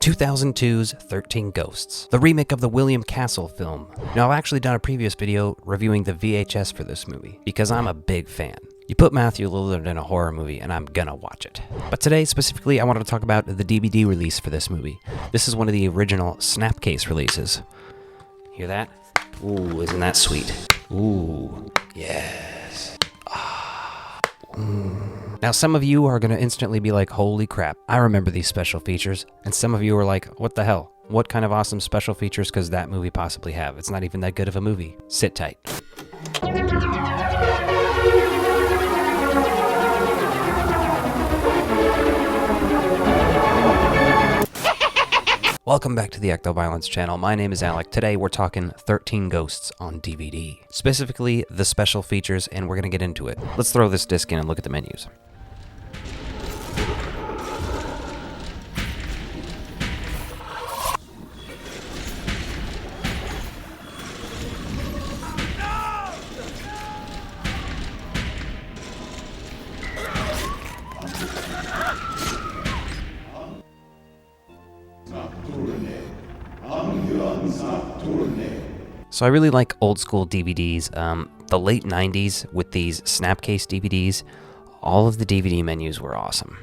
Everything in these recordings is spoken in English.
2002's 13 Ghosts, the remake of the William Castle film. Now, I've actually done a previous video reviewing the VHS for this movie, because I'm a big fan. You put Matthew Lillard in a horror movie, and I'm gonna watch it. But today, specifically, I wanted to talk about the DVD release for this movie. This is one of the original Snapcase releases. Hear that? Ooh, isn't that sweet? Ooh, yes. Now, some of you are going to instantly be like, holy crap, I remember these special features. And some of you are like, what the hell? What kind of awesome special features could that movie possibly have? It's not even that good of a movie. Sit tight. Welcome back to the Ecto-Violence channel. My name is Alec. Today we're talking 13 Ghosts on DVD. Specifically, the special features, and we're going to get into it. Let's throw this disc in and look at the menus. So I really like old school DVDs. The late 90s with these Snapcase DVDs, all of the DVD menus were awesome.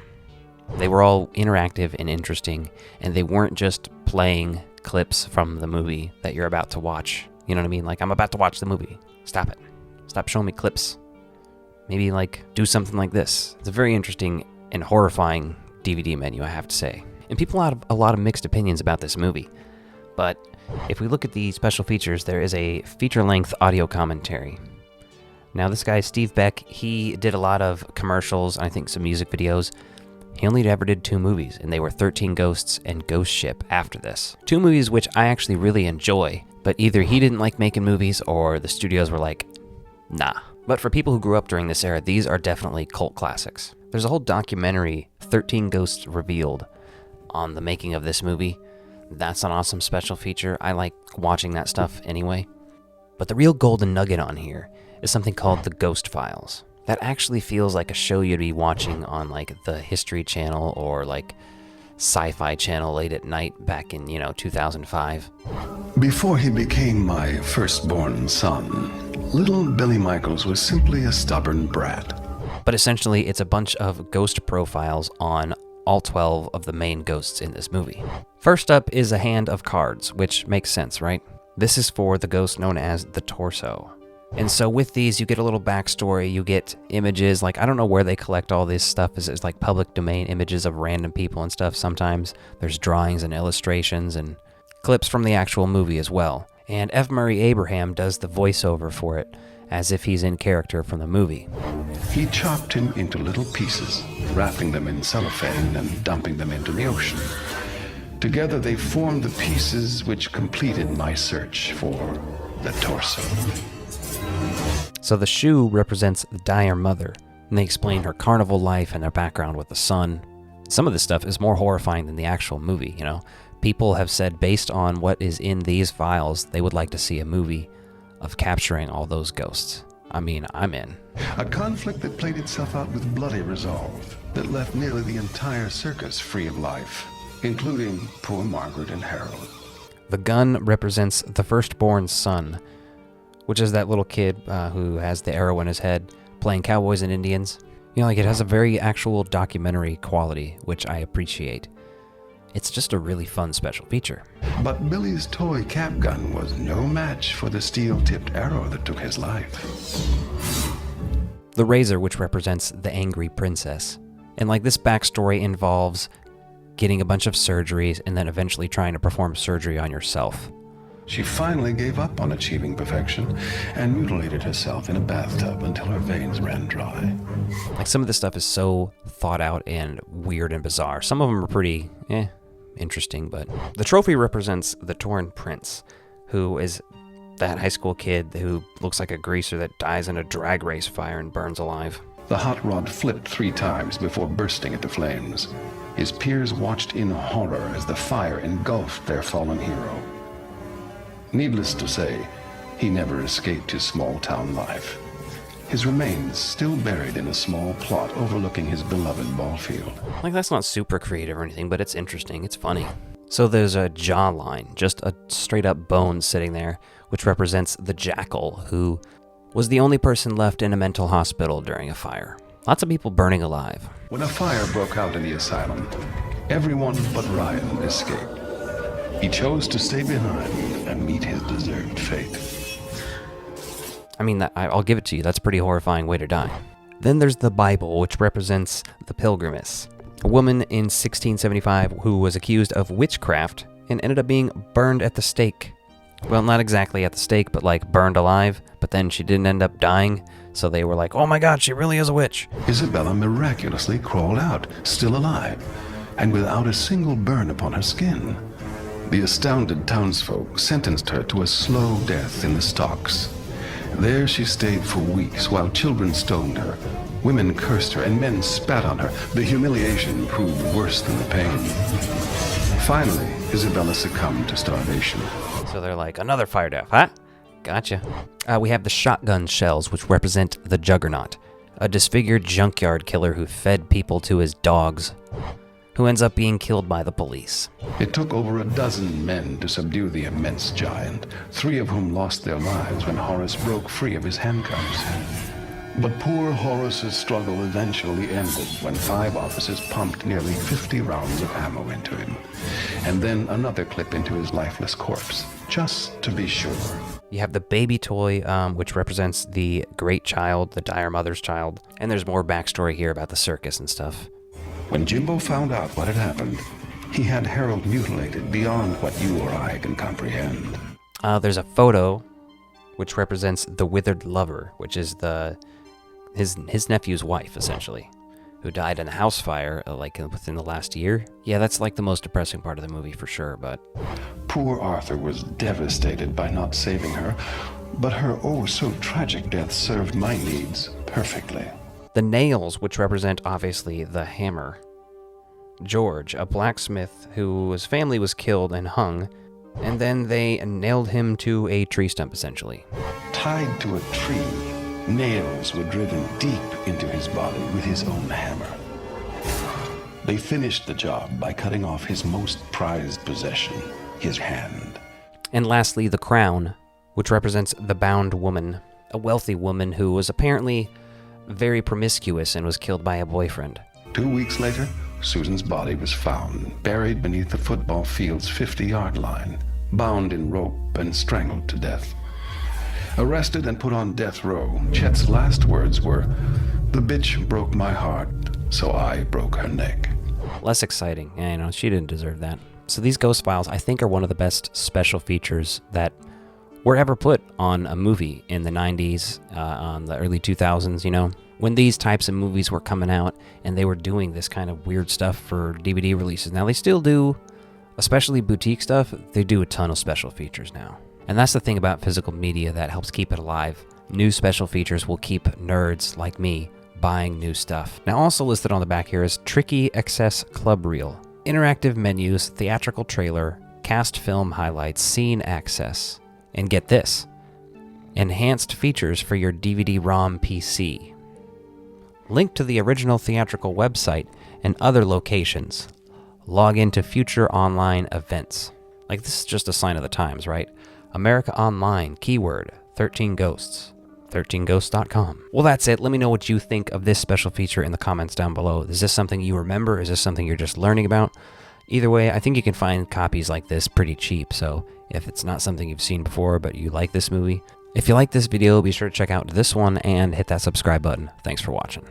They were all interactive and interesting, and they weren't just playing clips from the movie that you're about to watch. You know what I mean? Like, I'm about to watch the movie. Stop it. Stop showing me clips. Maybe, like, do something like this. It's a very interesting and horrifying DVD menu, I have to say. And people have a lot of mixed opinions about this movie. But if we look at the special features, there is a feature-length audio commentary. Now, this guy, Steve Beck, he did a lot of commercials, and I think some music videos. He only ever did 2 movies, and they were 13 Ghosts and Ghost Ship after this. 2 movies which I actually really enjoy, but either he didn't like making movies, or the studios were like, nah. But for people who grew up during this era, these are definitely cult classics. There's a whole documentary, 13 Ghosts Revealed, on the making of this movie. That's an awesome special feature. I like watching that stuff anyway. But the real golden nugget on here is something called the Ghost Files. That actually feels like a show you'd be watching on like the History Channel or like Sci-Fi Channel late at night back in, 2005. Before he became my firstborn son, little Billy Michaels was simply a stubborn brat. But essentially, it's a bunch of ghost profiles on all 12 of the main ghosts in this movie. First up is a hand of cards, which makes sense, right? This is for the ghost known as the Torso. And so with these, you get a little backstory, you get images, like I don't know where they collect all this stuff, it's like public domain images of random people and stuff sometimes. There's drawings and illustrations and clips from the actual movie as well. And F. Murray Abraham does the voiceover for it, as if he's in character from the movie. He chopped him into little pieces, wrapping them in cellophane and dumping them into the ocean. Together they formed the pieces which completed my search for the Torso. So the shoe represents the dire mother, and they explain her carnival life and her background with the sun. Some of this stuff is more horrifying than the actual movie, People have said based on what is in these files, they would like to see a movie of capturing all those ghosts. I mean, I'm in. A conflict that played itself out with bloody resolve, that left nearly the entire circus free of life, including poor Margaret and Harold. The gun represents the firstborn son, which is that little kid who has the arrow in his head, playing cowboys and Indians. It has a very actual documentary quality, which I appreciate. It's just a really fun special feature. But Billy's toy cap gun was no match for the steel-tipped arrow that took his life. The razor, which represents the angry princess. And this backstory involves getting a bunch of surgeries and then eventually trying to perform surgery on yourself. She finally gave up on achieving perfection and mutilated herself in a bathtub until her veins ran dry. Some of this stuff is so thought out and weird and bizarre. Some of them are pretty, interesting, but the trophy represents the torn prince, who is that high school kid who looks like a greaser that dies in a drag race fire and burns alive. The hot rod flipped 3 times before bursting into flames. His peers watched in horror as the fire engulfed their fallen hero. Needless to say, he never escaped his small-town life. His remains still buried in a small plot overlooking his beloved ball field. That's not super creative or anything, but it's interesting, it's funny. So there's a jawline, just a straight up bone sitting there, which represents the Jackal, who was the only person left in a mental hospital during a fire. Lots of people burning alive. When a fire broke out in the asylum, everyone but Ryan escaped. He chose to stay behind and meet his deserved fate. I mean, I'll give it to you, that's a pretty horrifying way to die. Then there's the Bible, which represents the Pilgrimess, a woman in 1675 who was accused of witchcraft and ended up being burned at the stake. Well, not exactly at the stake, but like burned alive, but then she didn't end up dying, so they were like, oh my god, she really is a witch. Isabella miraculously crawled out, still alive, and without a single burn upon her skin. The astounded townsfolk sentenced her to a slow death in the stocks. There she stayed for weeks while children stoned her, women cursed her, and men spat on her. The humiliation proved worse than the pain. Finally, Isabella succumbed to starvation. So they're like, another fire death, huh? Gotcha. We have the shotgun shells, which represent the Juggernaut, a disfigured junkyard killer who fed people to his dogs, who ends up being killed by the police. It took over a dozen men to subdue the immense giant, 3 of whom lost their lives when Horace broke free of his handcuffs. But poor Horace's struggle eventually ended when 5 officers pumped nearly 50 rounds of ammo into him, and then another clip into his lifeless corpse, just to be sure. You have the baby toy, which represents the great child, the dire mother's child, and there's more backstory here about the circus and stuff. When Jimbo found out what had happened, he had Harold mutilated beyond what you or I can comprehend. There's a photo which represents the withered lover, which is his nephew's wife, essentially, who died in a house fire, within the last year. Yeah, that's like the most depressing part of the movie for sure, but... Poor Arthur was devastated by not saving her, but her oh-so-tragic death served my needs perfectly. The nails, which represent, obviously, the hammer. George, a blacksmith whose family was killed and hung, and then they nailed him to a tree stump, essentially. Tied to a tree, nails were driven deep into his body with his own hammer. They finished the job by cutting off his most prized possession, his hand. And lastly, the crown, which represents the bound woman, a wealthy woman who was apparently very promiscuous and was killed by a boyfriend. 2 weeks later, Susan's body was found, buried beneath the football field's 50-yard line, bound in rope and strangled to death. Arrested and put on death row, Chet's last words were, "The bitch broke my heart, so I broke her neck." Less exciting. Yeah, she didn't deserve that. So these Ghost Files, I think, are one of the best special features that were ever put on a movie in the 90s, on the early 2000s, when these types of movies were coming out and they were doing this kind of weird stuff for DVD releases. Now they still do, especially boutique stuff, they do a ton of special features now. And that's the thing about physical media that helps keep it alive. New special features will keep nerds like me buying new stuff. Now also listed on the back here is Tricky XS Club Reel. Interactive menus, theatrical trailer, cast film highlights, scene access. And get this, enhanced features for your DVD-ROM PC. Link to the original theatrical website and other locations. Log into future online events. Like, this is just a sign of the times, right? America Online, keyword, 13 Ghosts. 13ghosts.com. Well, that's it. Let me know what you think of this special feature in the comments down below. Is this something you remember? Is this something you're just learning about? Either way, I think you can find copies like this pretty cheap, so if it's not something you've seen before but you like this movie, if you like this video, be sure to check out this one and hit that subscribe button. Thanks for watching.